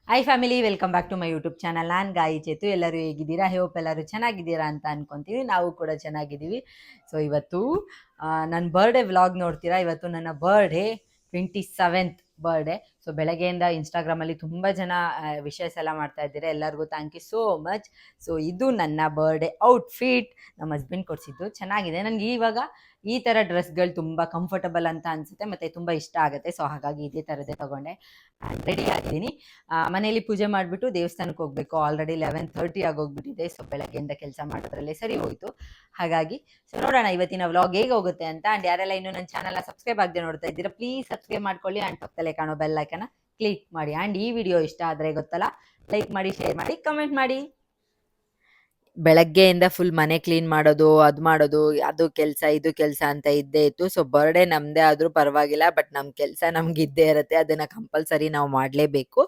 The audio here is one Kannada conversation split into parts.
Hi family, welcome back to my YouTube channel. ನಾನು ಗಾಯಿ ಚೇತು. ಎಲ್ಲರೂ ಹೇಗಿದ್ದೀರಾ? ಹೋಪ್ ಎಲ್ಲರೂ ಚೆನ್ನಾಗಿದ್ದೀರಾ ಅಂತ ಅನ್ಕೊಂತೀವಿ. ನಾವು ಕೂಡ ಚೆನ್ನಾಗಿದ್ದೀವಿ. ಸೊ ಇವತ್ತು ನನ್ನ ಬರ್ಡೇ ವ್ಲಾಗ್ ನೋಡ್ತೀರಾ. ಇವತ್ತು ನನ್ನ ಬರ್ಡೇ 27th ಬರ್ಡೇ. ಸೊ ಬೆಳಗ್ಗೆಯಿಂದ ಇನ್ಸ್ಟಾಗ್ರಾಮಲ್ಲಿ ತುಂಬ ಜನ ವಿಶಸ್ ಎಲ್ಲ ಮಾಡ್ತಾ ಇದ್ದೀರಾ. ಎಲ್ಲರಿಗೂ thank you so much. So ಇದು ನನ್ನ ಬರ್ಡೇ ಔಟ್ಫಿಟ್ ನಮ್ಮ ಹಸ್ಬೆಂಡ್ ಕೊಡಿಸಿದ್ದು. ಚೆನ್ನಾಗಿದೆ. ನನಗೆ ಇವಾಗ ಈ ಥರ ಡ್ರೆಸ್ಗಳು ತುಂಬ ಕಂಫರ್ಟಬಲ್ ಅಂತ ಅನಿಸುತ್ತೆ ಮತ್ತು ತುಂಬ ಇಷ್ಟ ಆಗುತ್ತೆ. ಸೊ ಹಾಗಾಗಿ ಇದೇ ಥರದ್ದೇ ತೊಗೊಂಡೆ. ರೆಡಿ ಆಗಿದ್ದೀನಿ. ಮನೆಯಲ್ಲಿ ಪೂಜೆ ಮಾಡಿಬಿಟ್ಟು ದೇವಸ್ಥಾನಕ್ಕೆ ಹೋಗಬೇಕು. ಆಲ್ರೆಡಿ 11:30 ಆಗೋಗ್ಬಿಟ್ಟಿದೆ. ಸೊ ಬೆಳಗ್ಗೆಯಿಂದ ಕೆಲಸ ಮಾಡೋದ್ರಲ್ಲೇ ಸರಿ ಹೋಯಿತು. ಹಾಗಾಗಿ ಸೊ ನೋಡೋಣ ಇವತ್ತಿನ ವ್ಲಾಗ್ ಹೇಗೆ ಹೋಗುತ್ತೆ ಅಂತ. ಆ್ಯಂಡ್ ಯಾರೆಲ್ಲ ಇನ್ನೂ ನನ್ನ ಚಾನಲ್ನ ಸಬ್ಸ್ಕ್ರೈಬ್ ಆಗದೆ ನೋಡ್ತಾ ಇದ್ದೀರಾ, ಪ್ಲೀಸ್ ಸಬ್ಸ್ಕ್ರೈಬ್ ಮಾಡ್ಕೊಳ್ಳಿ. ಆ್ಯಂಡ್ ಪಕ್ಕದಲ್ಲೇ ಕಾಣೋ ಬೆಲ್ ಐಕನ್ನ ಕ್ಲಿಕ್ ಮಾಡಿ. ಆ್ಯಂಡ್ ಈ ವಿಡಿಯೋ ಇಷ್ಟ ಆದರೆ ಗೊತ್ತಲ್ಲ, ಲೈಕ್ ಮಾಡಿ, ಶೇರ್ ಮಾಡಿ, ಕಮೆಂಟ್ ಮಾಡಿ. ಬೆಳಗ್ಗೆಯಿಂದ ಫುಲ್ ಮನೆ ಕ್ಲೀನ್ ಮಾಡೋದು, ಅದು ಕೆಲಸ ಇದು ಕೆಲಸ ಅಂತ ಇದ್ದೇ ಇತ್ತು. ಸೊ ಬರ್ಡೇ ನಮ್ಮದೇ ಆದರೂ ಪರವಾಗಿಲ್ಲ, ಬಟ್ ನಮ್ಮ ಕೆಲಸ ನಮ್ಗೆ ಇದ್ದೇ ಇರುತ್ತೆ. ಅದನ್ನು ಕಂಪಲ್ಸರಿ ನಾವು ಮಾಡಲೇಬೇಕು.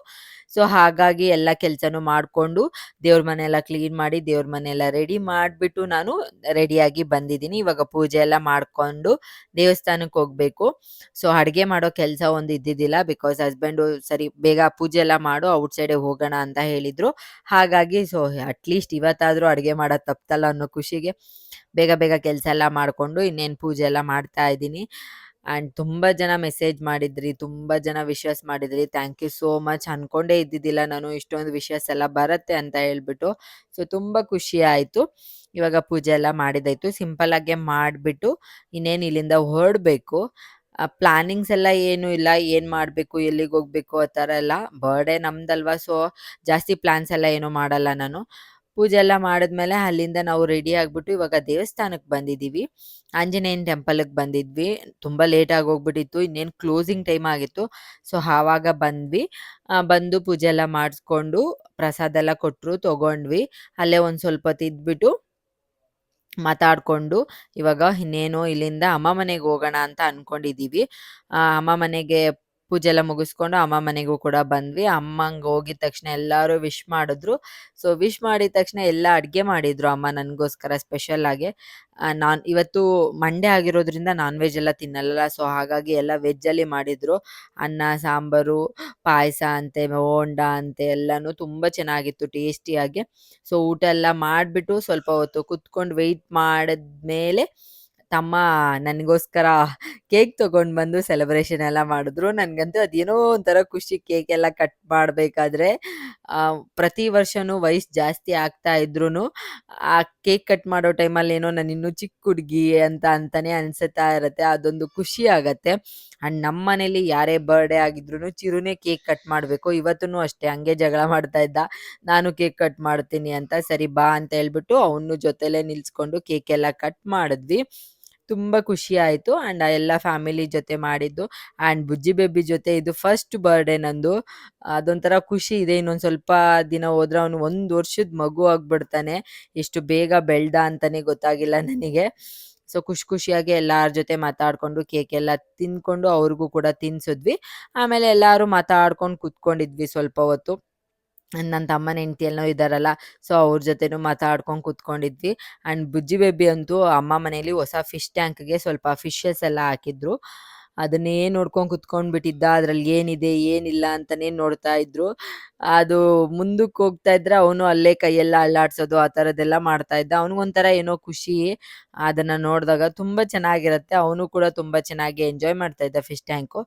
ಸೊ ಹಾಗಾಗಿ ಎಲ್ಲ ಕೆಲಸನೂ ಮಾಡಿಕೊಂಡು ದೇವ್ರ ಮನೆಯೆಲ್ಲ ಕ್ಲೀನ್ ಮಾಡಿ, ದೇವ್ರ ಮನೆಯೆಲ್ಲ ರೆಡಿ ಮಾಡಿಬಿಟ್ಟು ನಾನು ರೆಡಿಯಾಗಿ ಬಂದಿದ್ದೀನಿ. ಇವಾಗ ಪೂಜೆ ಎಲ್ಲ ಮಾಡಿಕೊಂಡು ದೇವಸ್ಥಾನಕ್ಕೆ ಹೋಗಬೇಕು. ಸೊ ಅಡುಗೆ ಮಾಡೋ ಕೆಲಸ ಒಂದು ಇದ್ದಿದ್ದಿಲ್ಲ, ಬಿಕಾಸ್ ಹಸ್ಬೆಂಡು ಸರಿ ಬೇಗ ಪೂಜೆ ಎಲ್ಲ ಮಾಡು, ಔಟ್ಸೈಡೇ ಹೋಗೋಣ ಅಂತ ಹೇಳಿದರು. ಹಾಗಾಗಿ ಸೊ ಅಟ್ಲೀಸ್ಟ್ ಇವತ್ತಾದರೂ ಅಡುಗೆ ಮಾಡೋದು ತಪ್ಪಲ್ಲ ಅನ್ನೋ ಖುಷಿಗೆ ಬೇಗ ಬೇಗ ಕೆಲಸ ಎಲ್ಲ ಮಾಡಿಕೊಂಡು ಇನ್ನೇನು ಪೂಜೆ ಎಲ್ಲ ಮಾಡ್ತಾ ಇದ್ದೀನಿ. ಆ್ಯಂಡ್ ತುಂಬ ಜನ ಮೆಸೇಜ್ ಮಾಡಿದ್ರಿ, ತುಂಬ ಜನ ವಿಶಸ್ ಮಾಡಿದ್ರಿ. Thank you so much. ಅಂದ್ಕೊಂಡೇ ಇದ್ದಿದ್ದಿಲ್ಲ ನಾನು ಇಷ್ಟೊಂದು ವಿಶಸ್ ಎಲ್ಲ ಬರುತ್ತೆ ಅಂತ ಹೇಳ್ಬಿಟ್ಟು. ಸೊ ತುಂಬ ಖುಷಿ ಆಯಿತು. ಇವಾಗ ಪೂಜೆ ಎಲ್ಲ ಮಾಡಿದಾಯಿತು. ಸಿಂಪಲ್ಲಾಗೆ ಮಾಡಿಬಿಟ್ಟು ಇನ್ನೇನು ಇಲ್ಲಿಂದ ಹೊರಡಬೇಕು. ಪ್ಲಾನಿಂಗ್ಸ್ ಎಲ್ಲ ಏನೂ ಇಲ್ಲ, ಏನು ಮಾಡಬೇಕು, ಎಲ್ಲಿಗೆ ಹೋಗಬೇಕು ಆ ಥರ ಎಲ್ಲ. ಬರ್ಡೇ ನಮ್ದಲ್ವಾ, ಸೊ ಜಾಸ್ತಿ ಪ್ಲ್ಯಾನ್ಸ್ ಎಲ್ಲ ಏನೂ ಮಾಡಲ್ಲ ನಾನು. ಪೂಜೆ ಎಲ್ಲ ಮಾಡಿದ್ಮೇಲೆ ಅಲ್ಲಿಂದ ನಾವು ರೆಡಿ ಆಗಿಬಿಟ್ಟು ಇವಾಗ ದೇವಸ್ಥಾನಕ್ಕೆ ಬಂದಿದ್ದೀವಿ. ಆಂಜನೇಯನ ಟೆಂಪಲ್ಗೆ ಬಂದಿದ್ವಿ. ತುಂಬ ಲೇಟಾಗಿ ಹೋಗ್ಬಿಟ್ಟಿತ್ತು, ಇನ್ನೇನು ಕ್ಲೋಸಿಂಗ್ ಟೈಮ್ ಆಗಿತ್ತು. ಸೊ ಆವಾಗ ಬಂದ್ವಿ. ಬಂದು ಪೂಜೆ ಎಲ್ಲ ಮಾಡಿಸ್ಕೊಂಡು ಪ್ರಸಾದ ಎಲ್ಲ ಕೊಟ್ಟರು, ತೊಗೊಂಡ್ವಿ. ಅಲ್ಲೇ ಒಂದು ಸ್ವಲ್ಪ ಹೊತ್ತು ಇದ್ಬಿಟ್ಟು ಮಾತಾಡಿಕೊಂಡು ಇವಾಗ ಇನ್ನೇನು ಇಲ್ಲಿಂದ ಅಮ್ಮ ಮನೆಗೆ ಹೋಗೋಣ ಅಂತ ಅಂದ್ಕೊಂಡಿದ್ದೀವಿ. ಅಮ್ಮ ಮನೆಗೆ ಪೂಜೆ ಎಲ್ಲ ಮುಗಿಸ್ಕೊಂಡು ಅಮ್ಮ ಮನೆಗೂ ಕೂಡ ಬಂದ್ವಿ. ಅಮ್ಮಂಗೆ ಹೋಗಿದ ತಕ್ಷಣ ಎಲ್ಲರೂ ವಿಶ್ ಮಾಡಿದ್ರು. ಸೊ ವಿಶ್ ಮಾಡಿದ ತಕ್ಷಣ ಎಲ್ಲ ಅಡುಗೆ ಮಾಡಿದರು ಅಮ್ಮ ನನಗೋಸ್ಕರ ಸ್ಪೆಷಲ್ಲಾಗಿ. ಇವತ್ತು ಮಂಡೇ ಆಗಿರೋದ್ರಿಂದ ನಾನ್ ವೆಜ್ ಎಲ್ಲ ತಿನ್ನಲ್ಲ. ಸೊ ಹಾಗಾಗಿ ಎಲ್ಲ ವೆಜ್ಜಲ್ಲಿ ಮಾಡಿದರು. ಅನ್ನ, ಸಾಂಬಾರು, ಪಾಯಸ ಅಂತೆ, ಬೋಂಡ ಅಂತೆ ಎಲ್ಲನೂ ತುಂಬ ಚೆನ್ನಾಗಿತ್ತು ಟೇಸ್ಟಿಯಾಗಿ. ಸೊ ಊಟ ಎಲ್ಲ ಮಾಡಿಬಿಟ್ಟು ಸ್ವಲ್ಪ ಹೊತ್ತು ಕುತ್ಕೊಂಡು ವೆಯ್ಟ್ ಮಾಡಿದ್ಮೇಲೆ ತಮ್ಮ ನನಗೋಸ್ಕರ ಕೇಕ್ ತೊಗೊಂಡು ಬಂದು ಸೆಲೆಬ್ರೇಷನ್ ಎಲ್ಲ ಮಾಡಿದ್ರು. ನನಗಂತೂ ಅದೇನೋ ಒಂಥರ ಖುಷಿ ಕೇಕ್ ಎಲ್ಲ ಕಟ್ ಮಾಡಬೇಕಾದ್ರೆ. ಪ್ರತಿ ವರ್ಷವೂ ವಯಸ್ಸು ಜಾಸ್ತಿ ಆಗ್ತಾ ಇದ್ರೂ ಆ ಕೇಕ್ ಕಟ್ ಮಾಡೋ ಟೈಮಲ್ಲಿ ಏನೋ ನಾನು ಇನ್ನೂ ಚಿಕ್ಕ ಹುಡುಗಿ ಅಂತಾನೆ ಅನಿಸುತ್ತಾ ಇರುತ್ತೆ. ಅದೊಂದು ಖುಷಿ ಆಗತ್ತೆ. ಆ್ಯಂಡ್ ನಮ್ಮ ಮನೇಲಿ ಯಾರೇ ಬರ್ಡೇ ಆಗಿದ್ರು ಚಿರುನೇ ಕೇಕ್ ಕಟ್ ಮಾಡಬೇಕು. ಇವತ್ತೂ ಅಷ್ಟೇ ಹಂಗೆ ಜಗಳ ಮಾಡ್ತಾ ಇದ್ದ, ನಾನು ಕೇಕ್ ಕಟ್ ಮಾಡ್ತೀನಿ ಅಂತ. ಸರಿ ಬಾ ಅಂತ ಹೇಳ್ಬಿಟ್ಟು ಅವನು ಜೊತೆಲೇ ನಿಲ್ಲಿಸ್ಕೊಂಡು ಕೇಕ್ ಎಲ್ಲ ಕಟ್ ಮಾಡಿದ್ವಿ. ತುಂಬ ಖುಷಿ ಆಯಿತು. ಆ್ಯಂಡ್ ಎಲ್ಲ ಫ್ಯಾಮಿಲಿ ಜೊತೆ ಮಾಡಿದ್ದು. ಆ್ಯಂಡ್ ಬುಜ್ಜಿ ಬೇಬಿ ಜೊತೆ ಇದು ಫಸ್ಟ್ ಬರ್ಡೇ ನಂದು. ಅದೊಂಥರ ಖುಷಿ ಇದೆ. ಇನ್ನೊಂದು ಸ್ವಲ್ಪ ದಿನ ಹೋದ್ರೆ ಅವನು 1 ವರ್ಷದ ಮಗು ಆಗಿಬಿಡ್ತಾನೆ. ಎಷ್ಟು ಬೇಗ ಬೆಳೆದ ಅಂತಲೇ ಗೊತ್ತಾಗಿಲ್ಲ ನನಗೆ. ಸೊ ಖುಷಿಯಾಗಿ ಎಲ್ಲರ ಜೊತೆ ಮಾತಾಡಿಕೊಂಡು ಕೇಕ್ ಎಲ್ಲ ತಿಂದ್ಕೊಂಡು ಅವ್ರಿಗೂ ಕೂಡ ತಿನ್ನಿಸಿದ್ವಿ. ಆಮೇಲೆ ಎಲ್ಲರೂ ಮಾತಾಡ್ಕೊಂಡು ಕೂತ್ಕೊಂಡಿದ್ವಿ ಸ್ವಲ್ಪ ಹೊತ್ತು. ನನ್ನ ತಮ್ಮನ ಹೆಂಡತಿ ಎಲ್ಲೋ ಇದ್ದಾರಲ್ಲ, ಸೊ ಅವ್ರ ಜೊತೆನೂ ಮಾತಾಡ್ಕೊಂಡು ಕೂತ್ಕೊಂಡಿದ್ವಿ. ಆ್ಯಂಡ್ ಬುಜ್ಜಿ ಬೇಬಿ ಅಂತೂ ಅಮ್ಮ ಮನೇಲಿ ಹೊಸ ಫಿಶ್ ಟ್ಯಾಂಕ್ಗೆ ಸ್ವಲ್ಪ ಫಿಶಸ್ ಎಲ್ಲ ಹಾಕಿದ್ರು. ಅದನ್ನೇ ನೋಡ್ಕೊಂಡು ಕೂತ್ಕೊಂಡ್ಬಿಟ್ಟಿದ್ದ. ಅದರಲ್ಲಿ ಏನಿದೆ ಏನಿಲ್ಲ ಅಂತಲೇ ನೋಡ್ತಾ ಇದ್ರು. ಅದು ಮುಂದಕ್ಕೆ ಹೋಗ್ತಾ ಇದ್ರೆ ಅವನು ಅಲ್ಲೇ ಕೈಯೆಲ್ಲ ಅಲ್ಲಾಡ್ಸೋದು ಆ ಥರದ್ದೆಲ್ಲ ಮಾಡ್ತಾ ಇದ್ದ. ಅವನಿಗೊಂಥರ ಏನೋ ಖುಷಿ ಅದನ್ನು ನೋಡಿದಾಗ. ತುಂಬ ಚೆನ್ನಾಗಿರುತ್ತೆ. ಅವನು ಕೂಡ ತುಂಬ ಚೆನ್ನಾಗಿ ಎಂಜಾಯ್ ಮಾಡ್ತಾ ಇದ್ದ ಫಿಶ್ ಟ್ಯಾಂಕು.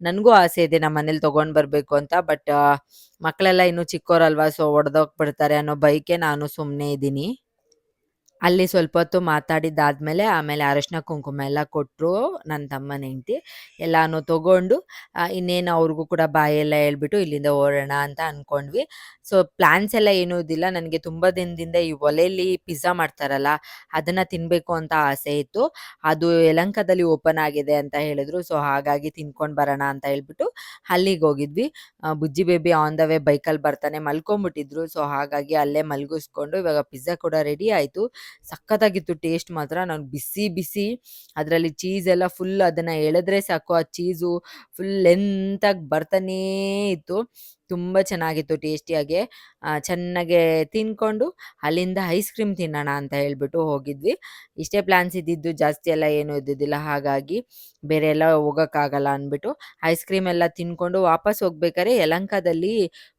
ನನಗೂ ಆಸೆ ಇದೆ ನಮ್ಮ ಮನೇಲಿ ತೊಗೊಂಡು ಬರಬೇಕು ಅಂತ. ಬಟ್ ಮಕ್ಕಳೆಲ್ಲ ಇನ್ನೂ ಚಿಕ್ಕವರಲ್ವಾ, ಸೊ ಒಡೆದೋಗ್ಬಿಡ್ತಾರೆ ಅನ್ನೋ ಭಯಕ್ಕೆ ನಾನು ಸುಮ್ಮನೆ ಇದ್ದೀನಿ. ಅಲ್ಲಿ ಸ್ವಲ್ಪ ಹೊತ್ತು ಮಾತಾಡಿದ್ದಾದಮೇಲೆ ಆಮೇಲೆ ಅರಶಿನ ಕುಂಕುಮ ಎಲ್ಲ ಕೊಟ್ಟರು ನನ್ನ ತಮ್ಮನ ಹೆಂಡತಿ. ಎಲ್ಲನೂ ತೊಗೊಂಡು ಇನ್ನೇನು ಅವ್ರಿಗೂ ಕೂಡ ಬಾಯೆಲ್ಲ ಹೇಳ್ಬಿಟ್ಟು ಇಲ್ಲಿಂದ ಹೊರಡೋಣ ಅಂತ ಅಂದ್ಕೊಂಡ್ವಿ. ಸೊ ಪ್ಲ್ಯಾನ್ಸ್ ಎಲ್ಲ ಏನೂ ಇದ್ದಿಲ್ಲ. ನನಗೆ ತುಂಬ ದಿನದಿಂದ ಈ ಒಲೆಯಲ್ಲಿ ಪಿಜ್ಜಾ ಮಾಡ್ತಾರಲ್ಲ, ಅದನ್ನು ತಿನ್ನಬೇಕು ಅಂತ ಆಸೆ ಇತ್ತು. ಅದು ಯಲಹಂಕದಲ್ಲಿ ಓಪನ್ ಆಗಿದೆ ಅಂತ ಹೇಳಿದ್ರು. ಸೊ ಹಾಗಾಗಿ ತಿನ್ಕೊಂಡು ಬರೋಣ ಅಂತ ಹೇಳ್ಬಿಟ್ಟು ಅಲ್ಲಿಗೆ ಹೋಗಿದ್ವಿ. ಬುಜ್ಜಿ ಬೇಬಿ ಆನ್ ದ ವೇ ಬೈಕಲ್ಲಿ ಬರ್ತಾನೆ ಮಲ್ಕೊಂಬಿಟ್ಟಿದ್ರು. ಸೊ ಹಾಗಾಗಿ ಅಲ್ಲೇ ಮಲಗಿಸ್ಕೊಂಡು ಇವಾಗ ಪಿಜ್ಜಾ ಕೂಡ ರೆಡಿ ಆಯಿತು. ಸಖತ್ತಾಗಿತ್ತು ಟೇಸ್ಟ್ ಮಾತ್ರ. ನಾನು ಬಿಸಿ ಬಿಸಿ ಅದರಲ್ಲಿ ಚೀಸ್ ಎಲ್ಲ ಫುಲ್ ಅದನ್ನು ಎಳೆದ್ರೆ ಸಾಕು, ಆ ಚೀಸು ಫುಲ್ ಲೆಂತಾಗಿ ಬರ್ತಾನೇ ಇತ್ತು. ತುಂಬ ಚೆನ್ನಾಗಿತ್ತು ಟೇಸ್ಟಿಯಾಗೆ. ಚೆನ್ನಾಗೆ ತಿಂದ್ಕೊಂಡು ಅಲ್ಲಿಂದ ಐಸ್ ಕ್ರೀಮ್ ತಿನ್ನೋಣ ಅಂತ ಹೇಳ್ಬಿಟ್ಟು ಹೋಗಿದ್ವಿ. ಇಷ್ಟೇ ಪ್ಲ್ಯಾನ್ಸ್ ಇದ್ದಿದ್ದು, ಜಾಸ್ತಿ ಎಲ್ಲ ಏನೂ ಇದ್ದಿದ್ದಿಲ್ಲ. ಹಾಗಾಗಿ ಬೇರೆ ಎಲ್ಲ ಹೋಗೋಕ್ಕಾಗಲ್ಲ ಅಂದ್ಬಿಟ್ಟು ಐಸ್ ಕ್ರೀಮ್ ಎಲ್ಲ ತಿಂದ್ಕೊಂಡು ವಾಪಸ್ ಹೋಗ್ಬೇಕಾದ್ರೆ ಯಲಹಂಕದಲ್ಲಿ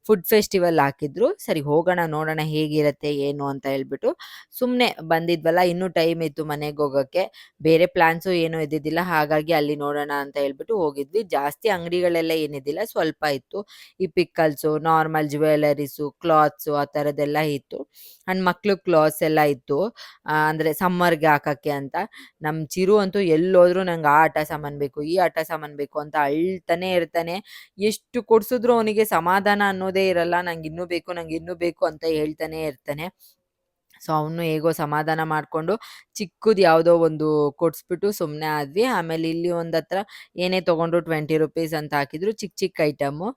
ಫುಡ್ ಫೆಸ್ಟಿವಲ್ ಹಾಕಿದ್ರು. ಸರಿ ಹೋಗೋಣ ನೋಡೋಣ ಹೇಗಿರತ್ತೆ ಏನು ಅಂತ ಹೇಳ್ಬಿಟ್ಟು ಸುಮ್ನೆ ಬಂದಿದ್ವಲ್ಲ, ಇನ್ನೂ ಟೈಮ್ ಇತ್ತು ಮನೆಗೋಗಕ್ಕೆ. ಬೇರೆ ಪ್ಲಾನ್ಸು ಏನೂ ಇದ್ದಿದ್ದಿಲ್ಲ. ಹಾಗಾಗಿ ಅಲ್ಲಿ ನೋಡೋಣ ಅಂತ ಹೇಳ್ಬಿಟ್ಟು ಹೋಗಿದ್ವಿ. ಜಾಸ್ತಿ ಅಂಗಡಿಗಳೆಲ್ಲ ಏನಿದ್ದಿಲ್ಲ, ಸ್ವಲ್ಪ ಇತ್ತು. ಈ ಪಿಕ್ಕಲ್ಸು, ನಾರ್ಮಲ್ ಜ್ಯುವೆಲರೀಸು, ಕ್ಲಾತ್ಸು ಆ ಥರದ್ದೆಲ್ಲ ಇತ್ತು. ಅಂಡ್ ಮಕ್ಳು ಕ್ಲಾತ್ಸ್ ಎಲ್ಲ ಇತ್ತು. ಅಂದ್ರೆ ಸಮ್ಮರ್‌ಗೆ ಹಾಕಕ್ಕೆ ಅಂತ. ನಮ್ ಚಿರು ಅಂತೂ ಎಲ್ಲೋದ್ರು ನಂಗೆ ಆ ಆಟ ಸಾಮಾನು ಬೇಕು, ಈ ಆಟ ಸಾಮಾನು ಬೇಕು ಅಂತ ಅಳ್ತಾನೆ ಇರ್ತಾನೆ. ಎಷ್ಟು ಕೊಡ್ಸಿದ್ರು ಅವನಿಗೆ ಸಮಾಧಾನ ಅನ್ನೋದೇ ಇರಲ್ಲ. ನಂಗೆ ಇನ್ನೂ ಬೇಕು, ನಂಗೆ ಇನ್ನೂ ಬೇಕು ಅಂತ ಹೇಳ್ತಾನೆ ಇರ್ತಾನೆ. ಸೊ ಅವನು ಹೇಗೋ ಸಮಾಧಾನ ಮಾಡ್ಕೊಂಡು ಚಿಕ್ಕದು ಯಾವುದೋ ಒಂದು ಕೊಡ್ಸ್ಬಿಟ್ಟು ಸುಮ್ಮನೆ ಆದ್ವಿ. ಆಮೇಲೆ ಇಲ್ಲಿ ಒಂದತ್ರ ಏನೇ ತೊಗೊಂಡ್ರು ₹20 ಅಂತ ಹಾಕಿದ್ರು. ಚಿಕ್ಕ ಚಿಕ್ಕ ಐಟಮು.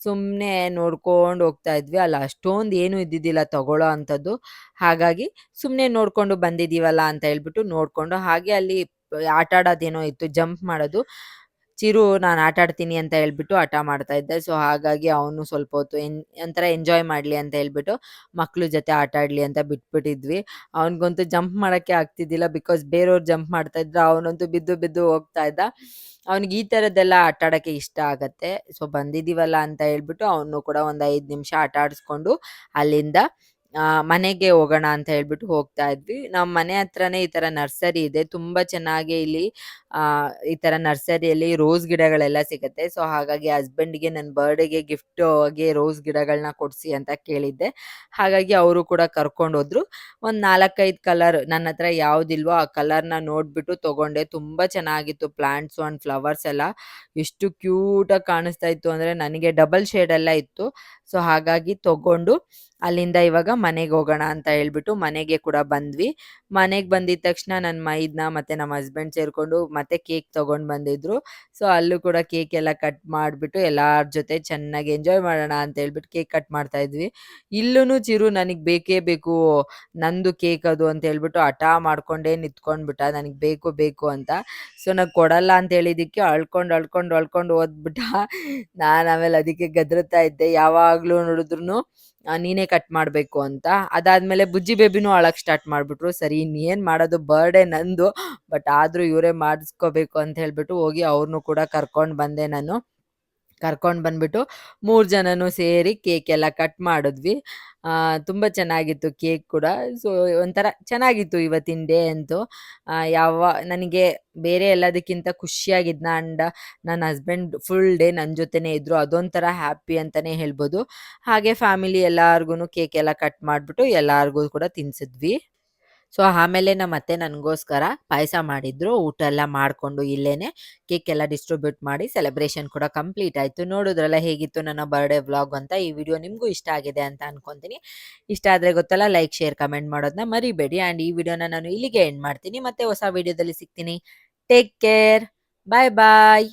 ಸುಮ್ಮನೆ ನೋಡ್ಕೊಂಡು ಹೋಗ್ತಾ ಇದ್ವಿ. ಅಲ್ಲಿ ಅಷ್ಟೊಂದು ಏನು ಇದ್ದಿದ್ದಿಲ್ಲ ತಗೊಳ್ಳೋ ಅಂಥದ್ದು. ಹಾಗಾಗಿ ಸುಮ್ಮನೆ ನೋಡ್ಕೊಂಡು ಬಂದಿದ್ದೀವಲ್ಲ ಅಂತ ಹೇಳ್ಬಿಟ್ಟು ನೋಡ್ಕೊಂಡು, ಹಾಗೆ ಅಲ್ಲಿ ಆಟ ಆಡೋದೇನೋ ಇತ್ತು, ಜಂಪ್ ಮಾಡೋದು. ಚಿರು ನಾನು ಆಟ ಆಡ್ತೀನಿ ಅಂತ ಹೇಳ್ಬಿಟ್ಟು ಹಠ ಮಾಡ್ತಾ ಇದ್ದ. ಸೊ ಹಾಗಾಗಿ ಅವನು ಸ್ವಲ್ಪ ಹೊತ್ತು ಒಂಥರ ಎಂಜಾಯ್ ಮಾಡಲಿ ಅಂತ ಹೇಳ್ಬಿಟ್ಟು ಮಕ್ಳ ಜೊತೆ ಆಟ ಆಡಲಿ ಅಂತ ಬಿಟ್ಬಿಟ್ಟಿದ್ವಿ. ಅವನಿಗಂತೂ ಜಂಪ್ ಮಾಡೋಕ್ಕೆ ಆಗ್ತಿದ್ದಿಲ್ಲ. ಬಿಕಾಸ್ ಬೇರೆಯವ್ರು ಜಂಪ್ ಮಾಡ್ತಾ ಇದ್ರು, ಅವನಂತೂ ಬಿದ್ದು ಬಿದ್ದು ಹೋಗ್ತಾ ಇದ್ದ. ಅವ್ನಿಗೆ ಈ ಥರದ್ದೆಲ್ಲ ಆಟ ಆಡೋಕ್ಕೆ ಇಷ್ಟ ಆಗತ್ತೆ. ಸೊ ಬಂದಿದ್ದೀವಲ್ಲ ಅಂತ ಹೇಳ್ಬಿಟ್ಟು ಅವನು ಕೂಡ ಒಂದು 5 ನಿಮಿಷ ಆಟ ಆಡಿಸ್ಕೊಂಡು ಅಲ್ಲಿಂದ ಮನೆಗೆ ಹೋಗೋಣ ಅಂತ ಹೇಳ್ಬಿಟ್ಟು ಹೋಗ್ತಾ ಇದ್ವಿ. ನಮ್ಮ ಮನೆ ಹತ್ರನೇ ಈ ಥರ ನರ್ಸರಿ ಇದೆ. ತುಂಬ ಚೆನ್ನಾಗಿ ಇಲ್ಲಿ ಈ ಥರ ನರ್ಸರಿಯಲ್ಲಿ ರೋಸ್ ಗಿಡಗಳೆಲ್ಲ ಸಿಗುತ್ತೆ. ಸೊ ಹಾಗಾಗಿ ಹಸ್ಬೆಂಡ್‌ಗೆ ನನ್ನ ಬರ್ಡೇಗೆ ಗಿಫ್ಟ್ ಆಗಿ ರೋಸ್ ಗಿಡಗಳನ್ನ ಕೊಡಿಸಿ ಅಂತ ಕೇಳಿದ್ದೆ. ಹಾಗಾಗಿ ಅವರು ಕೂಡ ಕರ್ಕೊಂಡೋದ್ರು. ಒಂದು 4, 5 ಕಲರ್ ನನ್ನ ಹತ್ರ ಯಾವುದಿಲ್ವೋ ಆ ಕಲರ್‌ನ ನೋಡ್ಬಿಟ್ಟು ತಗೊಂಡೆ. ತುಂಬ ಚೆನ್ನಾಗಿತ್ತು ಪ್ಲಾಂಟ್ಸು ಆ್ಯಂಡ್ ಫ್ಲವರ್ಸ್ ಎಲ್ಲ. ಎಷ್ಟು ಕ್ಯೂಟಾಗಿ ಕಾಣಿಸ್ತಾ ಇತ್ತು ಅಂದರೆ ನನಗೆ ಡಬಲ್ ಶೇಡೆಲ್ಲ ಇತ್ತು. ಸೊ ಹಾಗಾಗಿ ತಗೊಂಡು ಅಲ್ಲಿಂದ ಇವಾಗ ಮನೆಗೆ ಹೋಗೋಣ ಅಂತ ಹೇಳ್ಬಿಟ್ಟು ಮನೆಗೆ ಕೂಡ ಬಂದ್ವಿ. ಮನೆಗೆ ಬಂದಿದ ತಕ್ಷಣ ನನ್ನ ಮೈದ್ನ ಮತ್ತು ನಮ್ಮ ಹಸ್ಬೆಂಡ್ ಸೇರಿಕೊಂಡು ಮತ್ತೆ ಕೇಕ್ ತೊಗೊಂಡು ಬಂದಿದ್ರು. ಸೊ ಅಲ್ಲೂ ಕೂಡ ಕೇಕ್ ಎಲ್ಲ ಕಟ್ ಮಾಡಿಬಿಟ್ಟು ಎಲ್ಲರ ಜೊತೆ ಚೆನ್ನಾಗಿ ಎಂಜಾಯ್ ಮಾಡೋಣ ಅಂತ ಹೇಳ್ಬಿಟ್ಟು ಕೇಕ್ ಕಟ್ ಮಾಡ್ತಾ ಇದ್ವಿ. ಇಲ್ಲೂ ಚಿರು ನನಗೆ ಬೇಕೇ ಬೇಕು, ನಂದು ಕೇಕ್ ಅದು ಅಂತ ಹೇಳ್ಬಿಟ್ಟು ಹಠ ಮಾಡ್ಕೊಂಡೇ ನಿಂತ್ಕೊಂಡ್ಬಿಟ್ಟ, ನನಗೆ ಬೇಕು ಬೇಕು ಅಂತ. ಸೊ ನಾನು ಕೊಡಲ್ಲ ಅಂತ ಹೇಳಿದ್ದಕ್ಕೆ ಅಳ್ಕೊಂಡು ಓದ್ಬಿಟ್ಟ. ನಾನು ಆಮೇಲೆ ಅದಕ್ಕೆ ಗದರುತ್ತಾ ಇದ್ದೆ, ಯಾವಾಗಲೂ ನೋಡಿದ್ರು ನೀನೇ ಕಟ್ ಮಾಡಬೇಕು ಅಂತ. ಅದಾದಮೇಲೆ ಬುಜ್ಜಿ ಬೇಬಿನೂ ಅಳಕ್ಕೆ ಸ್ಟಾರ್ಟ್ ಮಾಡಿಬಿಟ್ರು. ಸರಿ ಇನ್ನೇನು ಮಾಡೋದು, ಬರ್ಡೇ ನಂದು, ಬಟ್ ಆದರೂ ಇವರೇ ಮಾಡಿಸ್ಕೋಬೇಕು ಅಂತ ಹೇಳ್ಬಿಟ್ಟು ಹೋಗಿ ಅವ್ರನ್ನೂ ಕೂಡ ಕರ್ಕೊಂಡು ಬಂದೆ ನಾನು. ಕರ್ಕೊಂಡು ಬಂದ್ಬಿಟ್ಟು 3 ಜನನೂ ಸೇರಿ ಕೇಕ್ ಎಲ್ಲ ಕಟ್ ಮಾಡಿದ್ವಿ. ತುಂಬ ಚೆನ್ನಾಗಿತ್ತು ಕೇಕ್ ಕೂಡ. ಸೊ ಒಂಥರ ಚೆನ್ನಾಗಿತ್ತು ಇವತ್ತಿನ ಡೇ ಅಂತೂ. ನನಗೆ ಬೇರೆ ಎಲ್ಲದಕ್ಕಿಂತ ಖುಷಿಯಾಗಿದ್ನ ಅಂಡ್ ನನ್ನ ಹಸ್ಬೆಂಡ್ ಫುಲ್ ಡೇ ನನ್ನ ಜೊತೆನೇ ಇದ್ದರು. ಅದೊಂಥರ ಹ್ಯಾಪಿ ಅಂತಲೇ ಹೇಳ್ಬೋದು. ಹಾಗೆ ಫ್ಯಾಮಿಲಿ ಎಲ್ಲಾರ್ಗು ಕೇಕ್ ಎಲ್ಲ ಕಟ್ ಮಾಡಿಬಿಟ್ಟು ಎಲ್ಲರಿಗೂ ಕೂಡ ತಿನ್ನಿಸಿದ್ವಿ. ಸೊ ಆಮೇಲೆ ನಮ್ಮ ಅತ್ತೆ ನನಗೋಸ್ಕರ ಪಾಯಸ ಮಾಡಿದ್ರು. ಊಟ ಎಲ್ಲ ಮಾಡಿಕೊಂಡು ಇಲ್ಲೇನೆ ಕೇಕ್ ಎಲ್ಲ ಡಿಸ್ಟ್ರಿಬ್ಯೂಟ್ ಮಾಡಿ ಸೆಲೆಬ್ರೇಷನ್ ಕೂಡ ಕಂಪ್ಲೀಟ್ ಆಯಿತು. ನೋಡಿದ್ರಲ್ಲ ಹೇಗಿತ್ತು ನನ್ನ ಬರ್ಡೇ ವ್ಲಾಗ್ ಅಂತ. ಈ ವಿಡಿಯೋ ನಿಮಗೂ ಇಷ್ಟ ಆಗಿದೆ ಅಂತ ಅನ್ಕೊತೀನಿ. ಇಷ್ಟ ಆದರೆ ಗೊತ್ತಲ್ಲ, ಲೈಕ್ ಶೇರ್ ಕಮೆಂಟ್ ಮಾಡೋದನ್ನ ಮರಿಬೇಡಿ. ಆ್ಯಂಡ್ ಈ ವಿಡಿಯೋನ ನಾನು ಇಲ್ಲಿಗೆ ಎಂಡ್ ಮಾಡ್ತೀನಿ. ಮತ್ತೆ ಹೊಸ ವಿಡಿಯೋದಲ್ಲಿ ಸಿಗ್ತೀನಿ. Take care. ಬಾಯ್ ಬಾಯ್.